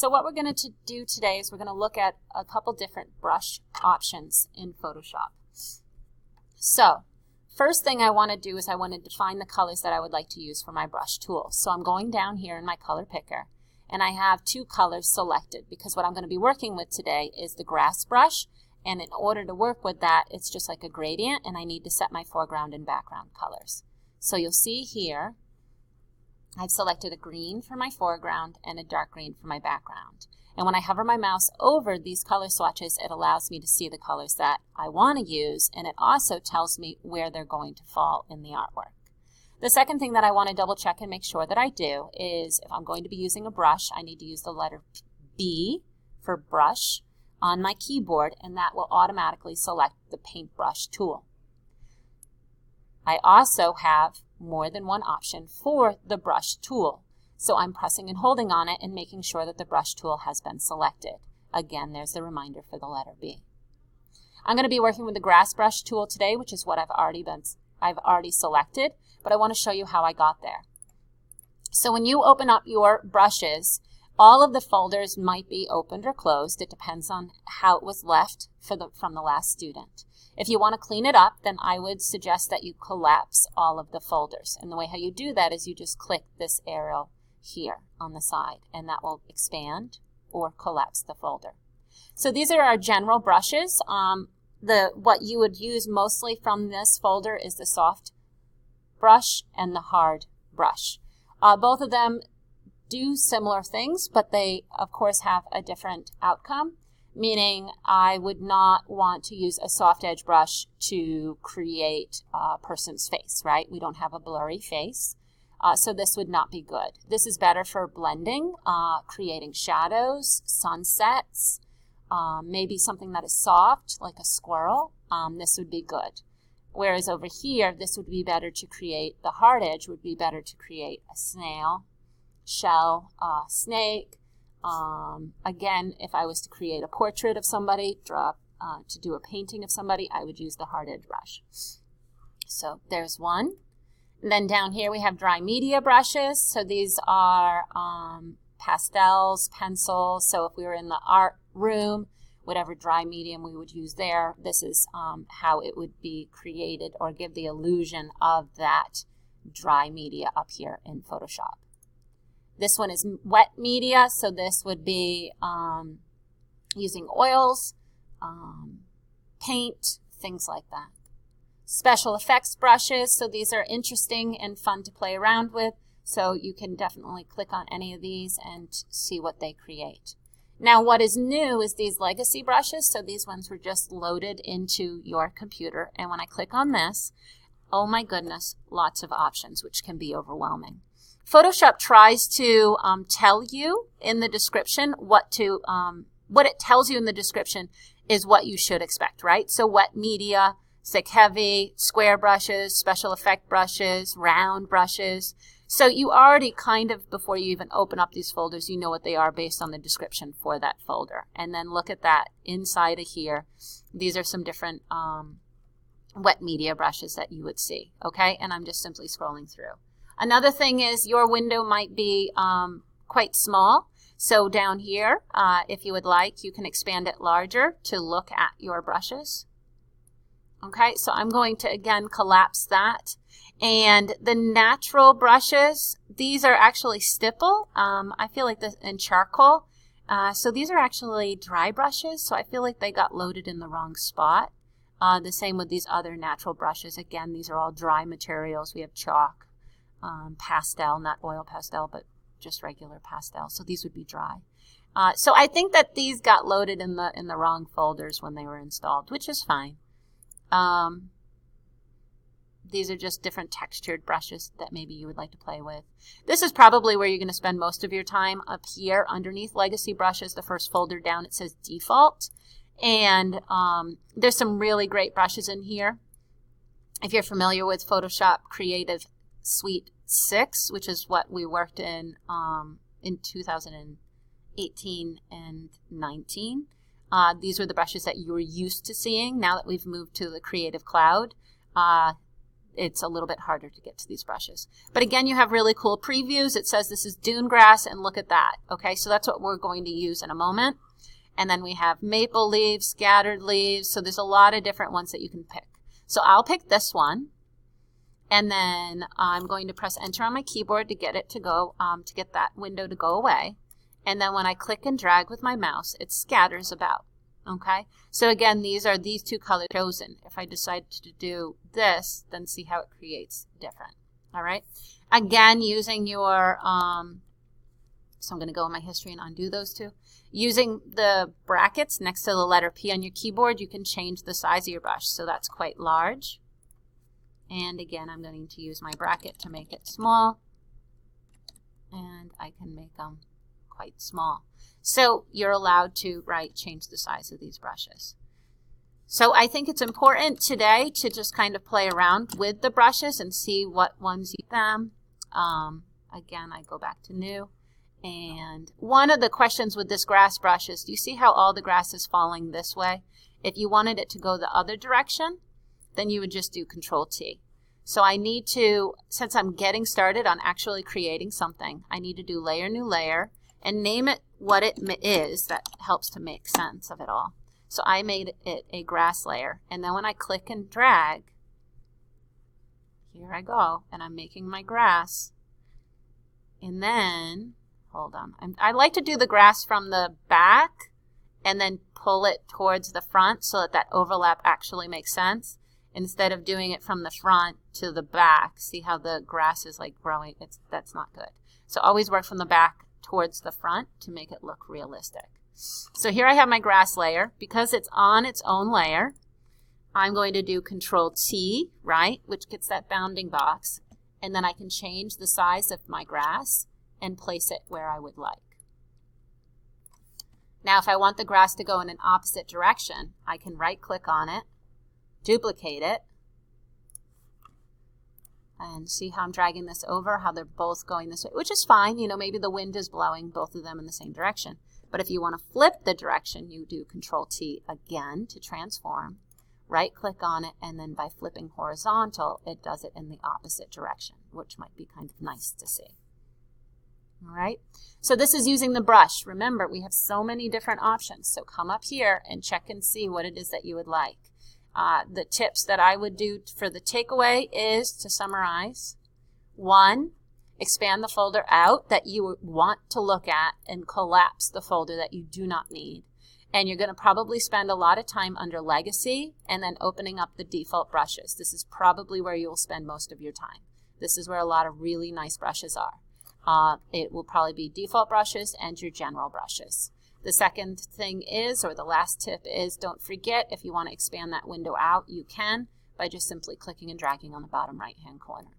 So what we're going to do today is we're going to look at a couple different brush options in Photoshop. So first thing I want to do is I want to define the colors that I would like to use for my brush tool. So I'm going down here in my color picker and I have two colors selected because what I'm going to be working with today is the grass brush, and in order to work with that it's just like a gradient and I need to set my foreground and background colors. So you'll see here I've selected a green for my foreground and a dark green for my background. And when I hover my mouse over these color swatches, it allows me to see the colors that I want to use, and it also tells me where they're going to fall in the artwork. The second thing that I want to double check and make sure that I do is if I'm going to be using a brush, I need to use the letter B for brush on my keyboard, and that will automatically select the paintbrush tool. I also have more than one option for the brush tool. So I'm pressing and holding on it and making sure that the brush tool has been selected. Again, there's the reminder for the letter B. I'm going to be working with the grass brush tool today, which is what I've already selected, but I want to show you how I got there. So when you open up your brushes, all of the folders might be opened or closed. It depends on how it was left from the last student. If you want to clean it up, then I would suggest that you collapse all of the folders. And the way how you do that is you just click this arrow here on the side, and that will expand or collapse the folder. So these are our general brushes. What you would use mostly from this folder is the soft brush and the hard brush. Both of them do similar things, but they of course have a different outcome, meaning I would not want to use a soft edge brush to create a person's face, right? We don't have a blurry face, so this would not be good. This is better for blending, creating shadows, sunsets, maybe something that is soft like a squirrel. This would be good. Whereas over here, this would be better to create, the hard edge would be better to create a snail, shell, snake. Again, if I was to create a portrait of somebody, to do a painting of somebody, I would use the hard edge brush. So there's one. And then down here we have dry media brushes. So these are pastels, pencils. So if we were in the art room, whatever dry medium we would use there, this is how it would be created or give the illusion of that dry media up here in Photoshop. This one is wet media, so this would be using oils, paint, things like that. Special effects brushes, so these are interesting and fun to play around with, so you can definitely click on any of these and see what they create. Now what is new is these legacy brushes, so these ones were just loaded into your computer, and when I click on this, oh my goodness, lots of options, which can be overwhelming. Photoshop tries to tell you in the description what it tells you in the description is what you should expect, right? So wet media, stick heavy, square brushes, special effect brushes, round brushes. So you already kind of, before you even open up these folders, you know what they are based on the description for that folder. And then look at that inside of here. These are some different wet media brushes that you would see, okay? And I'm just simply scrolling through. Another thing is your window might be quite small. So down here, if you would like, you can expand it larger to look at your brushes. Okay, so I'm going to, again, collapse that. And the natural brushes, these are actually stipple. I feel like this in charcoal. So these are actually dry brushes. So I feel like they got loaded in the wrong spot. The same with these other natural brushes. Again, these are all dry materials. We have chalk. Pastel, not oil pastel, but just regular pastel. So these would be dry. So I think that these got loaded in the wrong folders when they were installed, which is fine. These are just different textured brushes that maybe you would like to play with. This is probably where you're going to spend most of your time. Up here underneath legacy brushes, the first folder down, it says default. And there's some really great brushes in here. If you're familiar with Photoshop Creative Suite 6, which is what we worked in 2018 and 19. These were the brushes that you were used to seeing. Now that we've moved to the Creative Cloud, it's a little bit harder to get to these brushes. But again, you have really cool previews. It says this is dune grass, and look at that. Okay, so that's what we're going to use in a moment. And then we have maple leaves, scattered leaves. So there's a lot of different ones that you can pick. So I'll pick this one. And then I'm going to press enter on my keyboard to get it to go, to get that window to go away. And then when I click and drag with my mouse, it scatters about. Okay, so again, these are these two colors chosen. If I decide to do this, then see how it creates different. All right, again, using your, so I'm going to go in my history and undo those two. Using the brackets next to the letter P on your keyboard, you can change the size of your brush. So that's quite large. And again, I'm going to use my bracket to make it small. And I can make them quite small. So you're allowed to, right, change the size of these brushes. So I think it's important today to just kind of play around with the brushes and see what ones you them. Again, I go back to new. And one of the questions with this grass brush is, do you see how all the grass is falling this way? If you wanted it to go the other direction, then you would just do Control T. So I need to, since I'm getting started on actually creating something, I need to do Layer, New Layer, and name it what it is. That helps to make sense of it all. So I made it a grass layer. And then when I click and drag, here I go, and I'm making my grass. And then, hold on, I like to do the grass from the back and then pull it towards the front so that that overlap actually makes sense, instead of doing it from the front to the back. See how the grass is like growing? That's not good. So always work from the back towards the front to make it look realistic. So here I have my grass layer. Because it's on its own layer, I'm going to do Control T, right, which gets that bounding box, and then I can change the size of my grass and place it where I would like. Now if I want the grass to go in an opposite direction, I can right click on it, duplicate it, and see how I'm dragging this over, how they're both going this way, which is fine. You know, maybe the wind is blowing both of them in the same direction. But if you want to flip the direction, you do Control T again to transform, right click on it, and then by flipping horizontal, it does it in the opposite direction, which might be kind of nice to see. All right, so this is using the brush. Remember, we have so many different options. So come up here and check and see what it is that you would like. The tips that I would do for the takeaway is, to summarize, 1, expand the folder out that you want to look at and collapse the folder that you do not need. And you're going to probably spend a lot of time under Legacy and then opening up the default brushes. This is probably where you'll spend most of your time. This is where a lot of really nice brushes are. It will probably be default brushes and your general brushes. The second thing is, or the last tip is, don't forget, if you want to expand that window out, you can by just simply clicking and dragging on the bottom right-hand corner.